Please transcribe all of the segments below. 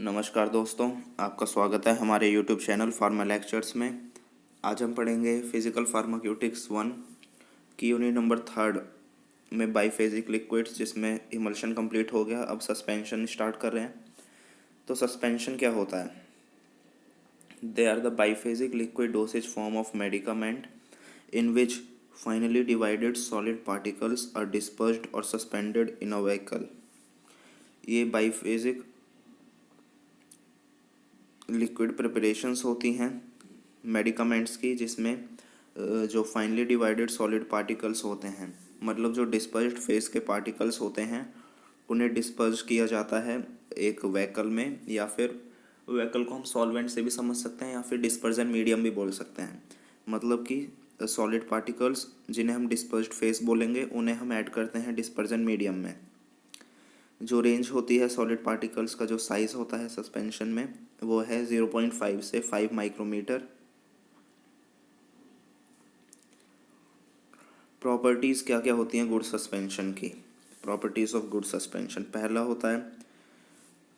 नमस्कार दोस्तों, आपका स्वागत है हमारे YouTube चैनल फार्मा लेक्चर्स में। आज हम पढ़ेंगे फिजिकल फार्माक्यूटिक्स 1 की यूनिट नंबर 3 में बाईफेजिक लिक्विड्स, जिसमें इमल्शन कंप्लीट हो गया। अब सस्पेंशन स्टार्ट कर रहे हैं। तो सस्पेंशन क्या होता है? They are the biphasic liquid dosage form of medicament in which finely divided solid particles are dispersed और सस्पेंडेड इन अ व्हीकल। ये बाईफेजिक लिक्विड प्रिपरेशंस होती हैं मेडिकामेंट्स की, जिसमें जो फाइनली डिवाइडेड सॉलिड पार्टिकल्स होते हैं, मतलब जो डिस्पर्स्ड फेस के पार्टिकल्स होते हैं, उन्हें डिस्पर्स किया जाता है एक व्हीकल में, या फिर व्हीकल को हम सॉल्वेंट से भी समझ सकते हैं या फिर डिस्पर्जन मीडियम भी बोल सकते हैं। मतलब कि सॉलिड पार्टिकल्स जिन्हें हम डिस्पर्स्ड फेस बोलेंगे, उन्हें हम ऐड करते हैं डिस्पर्जन मीडियम में। जो रेंज होती है सॉलिड पार्टिकल्स का, जो साइज़ होता है सस्पेंशन में, वो है 0.5 से 5 माइक्रोमीटर। प्रॉपर्टीज़ क्या क्या होती हैं गुड सस्पेंशन की? प्रॉपर्टीज़ ऑफ गुड सस्पेंशन, पहला होता है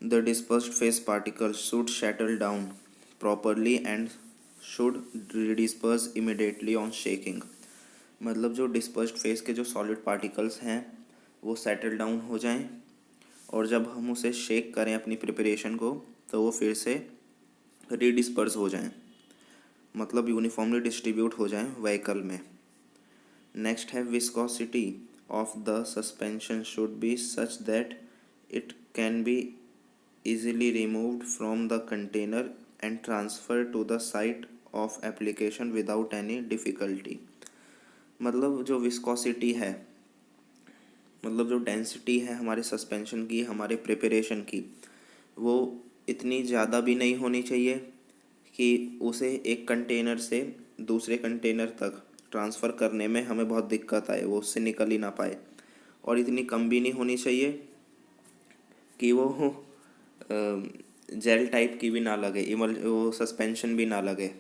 the dispersed phase particles should settle down properly and should disperse immediately on shaking. मतलब जो डिस्पर्स्ड फेस के जो सॉलिड पार्टिकल्स हैं वो सेटल डाउन हो जाएं, और जब हम उसे शेक करें अपनी प्रिपरेशन को, तो वो फिर से रीडिस्पर्स हो जाएं, मतलब यूनिफॉर्मली डिस्ट्रीब्यूट हो जाएं व्हीकल में। नेक्स्ट है viscosity of the suspension should B such that it can be easily removed from the container and transferred to the site of application without any difficulty। मतलब जो विस्कोसिटी है, मतलब जो density है हमारे सस्पेंशन की, हमारे प्रिपरेशन की, वो इतनी ज़्यादा भी नहीं होनी चाहिए कि उसे एक कंटेनर से दूसरे कंटेनर तक ट्रांसफ़र करने में हमें बहुत दिक्कत आए, वो उससे निकल ही ना पाए, और इतनी कम भी नहीं होनी चाहिए कि वो जेल टाइप की भी ना लगे, वो सस्पेंशन भी ना लगे।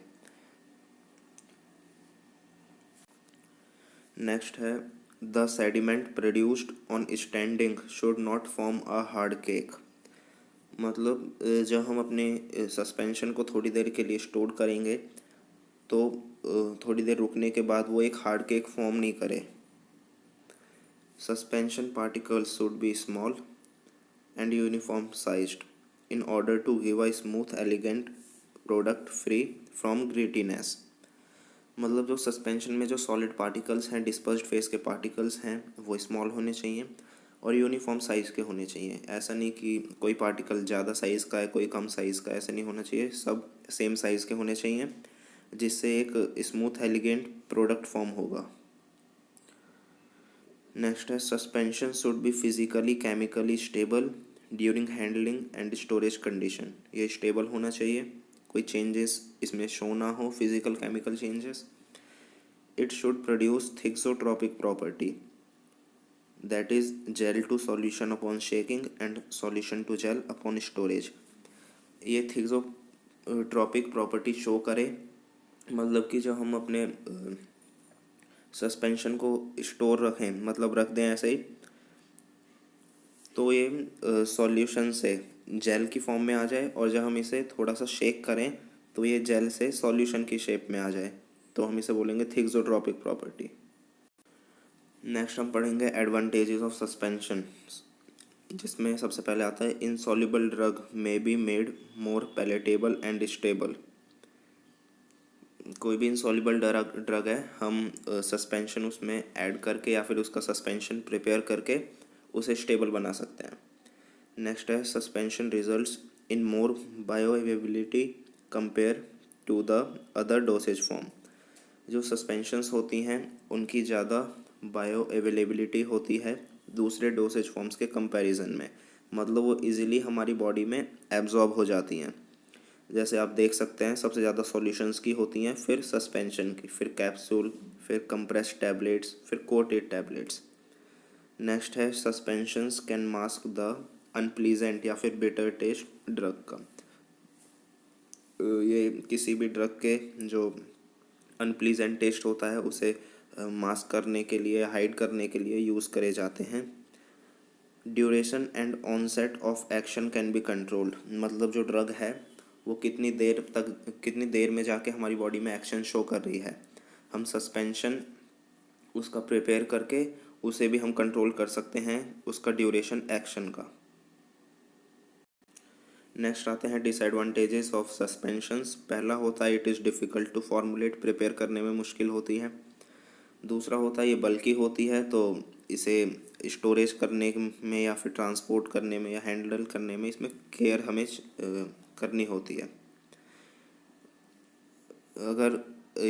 नेक्स्ट है the sediment produced on standing should not form a hard cake. मतलब जब हम अपने सस्पेंशन को थोड़ी देर के लिए स्टोर करेंगे, तो थोड़ी देर रुकने के बाद वो एक हार्ड केक फॉर्म नहीं करे। Suspension particles should be small and uniform sized in order to give a smooth elegant product free from grittiness। मतलब जो सस्पेंशन में जो सॉलिड पार्टिकल्स हैं, डिस्पर्स्ड फेस के पार्टिकल्स हैं, वो स्मॉल होने चाहिए और यूनिफॉर्म साइज़ के होने चाहिए। ऐसा नहीं कि कोई पार्टिकल ज़्यादा साइज़ का है, कोई कम साइज़ का, ऐसा नहीं होना चाहिए। सब सेम साइज़ के होने चाहिए, जिससे एक स्मूथ एलिगेंट प्रोडक्ट फॉर्म होगा। नेक्स्ट है suspension should be physically chemically stable during handling and storage condition. ये स्टेबल होना चाहिए, कोई चेंजेस इसमें शो ना हो, physical chemical changes. It should produce thixotropic property, that is gel to solution upon shaking and solution to gel upon storage. ये thixotropic property show करे, मतलब कि जब हम अपने सस्पेंशन को स्टोर रखें, मतलब रख दें ऐसे ही, तो ये सॉल्यूशन से जेल की फॉर्म में आ जाए, और जब हम इसे थोड़ा सा शेक करें तो ये जेल से सॉल्यूशन की शेप में आ जाए, तो हम इसे बोलेंगे थिक्सोट्रोपिक प्रॉपर्टी। नेक्स्ट हम पढ़ेंगे एडवांटेजेस ऑफ सस्पेंशन, जिसमें सबसे पहले आता है insoluble drug may be made more palatable and stable. कोई भी इनसॉल्युबल ड्रग है, हम सस्पेंशन उसमें ऐड करके या फिर उसका सस्पेंशन प्रिपेयर करके उसे स्टेबल बना सकते हैं। नेक्स्ट है suspension results in more bioavailability compare to the other dosage form. जो सस्पेंशंस होती हैं उनकी ज़्यादा बायोअवेलेबिलिटी होती है दूसरे डोसेज फॉर्म्स के कंपैरिजन में, मतलब वो इजीली हमारी बॉडी में एब्जॉर्ब हो जाती हैं। जैसे आप देख सकते हैं सबसे ज़्यादा सॉल्यूशंस की होती हैं, फिर सस्पेंशन की, फिर कैप्सूल, फिर कंप्रेस्ड टैबलेट्स, फिर कोटेड टैबलेट्स। नेक्स्ट है suspensions can mask the unpleasant या फिर बिटर टेस्ट ड्रग का। ये किसी भी ड्रग के जो अनप्लीजेंट टेस्ट होता है उसे मास्क करने के लिए, हाइड करने के लिए यूज़ करे जाते हैं। Duration and onset of action can be controlled, मतलब जो ड्रग है वो कितनी देर में जाके हमारी बॉडी में एक्शन शो कर रही है, हम सस्पेंशन उसका प्रिपेयर करके उसे भी हम कंट्रोल कर सकते हैं, उसका ड्यूरेशन एक्शन का। नेक्स्ट आते हैं डिसएडवांटेजेस ऑफ सस्पेंशंस। पहला होता है it is difficult to formulate, prepare करने में मुश्किल होती है। दूसरा होता है ये बल्कि होती है, तो इसे स्टोरेज करने में या फिर ट्रांसपोर्ट करने में या हैंडल करने में इसमें केयर हमें करनी होती है। अगर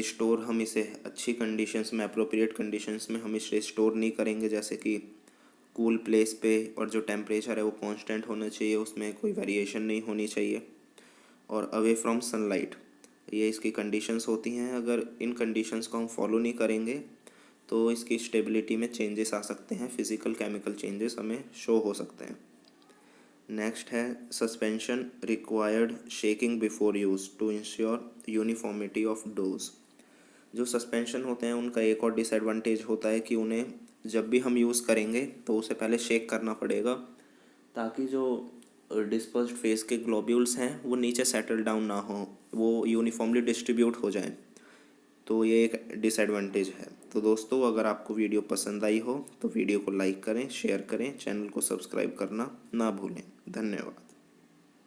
स्टोर हम इसे अच्छी कंडीशंस में, अप्रोप्रिएट कंडीशंस में हम इसे स्टोर नहीं करेंगे, जैसे कि कूल प्लेस पे, और जो टेम्परेचर है वो कांस्टेंट होना चाहिए, उसमें कोई वेरिएशन नहीं होनी चाहिए, और अवे फ्रॉम सनलाइट, ये इसकी कंडीशंस होती हैं। अगर इन कंडीशंस को हम फॉलो नहीं करेंगे तो इसकी स्टेबिलिटी में चेंजेस आ सकते हैं, फिजिकल केमिकल चेंजेस हमें शो हो सकते हैं। नेक्स्ट है suspension required shaking before use to ensure uniformity of dose. जो सस्पेंशन होते हैं उनका एक और डिसएडवांटेज होता है कि उन्हें जब भी हम यूज़ करेंगे तो उसे पहले शेक करना पड़ेगा, ताकि जो डिस्पर्स्ड फेस के ग्लोब्यूल्स हैं वो नीचे सेटल डाउन ना हो, वो यूनिफॉर्मली डिस्ट्रीब्यूट हो जाएं। तो ये एक डिसएडवांटेज है। तो दोस्तों, अगर आपको वीडियो पसंद आई हो तो वीडियो को लाइक करें, शेयर करें, चैनल को सब्सक्राइब करना ना भूलें। धन्यवाद।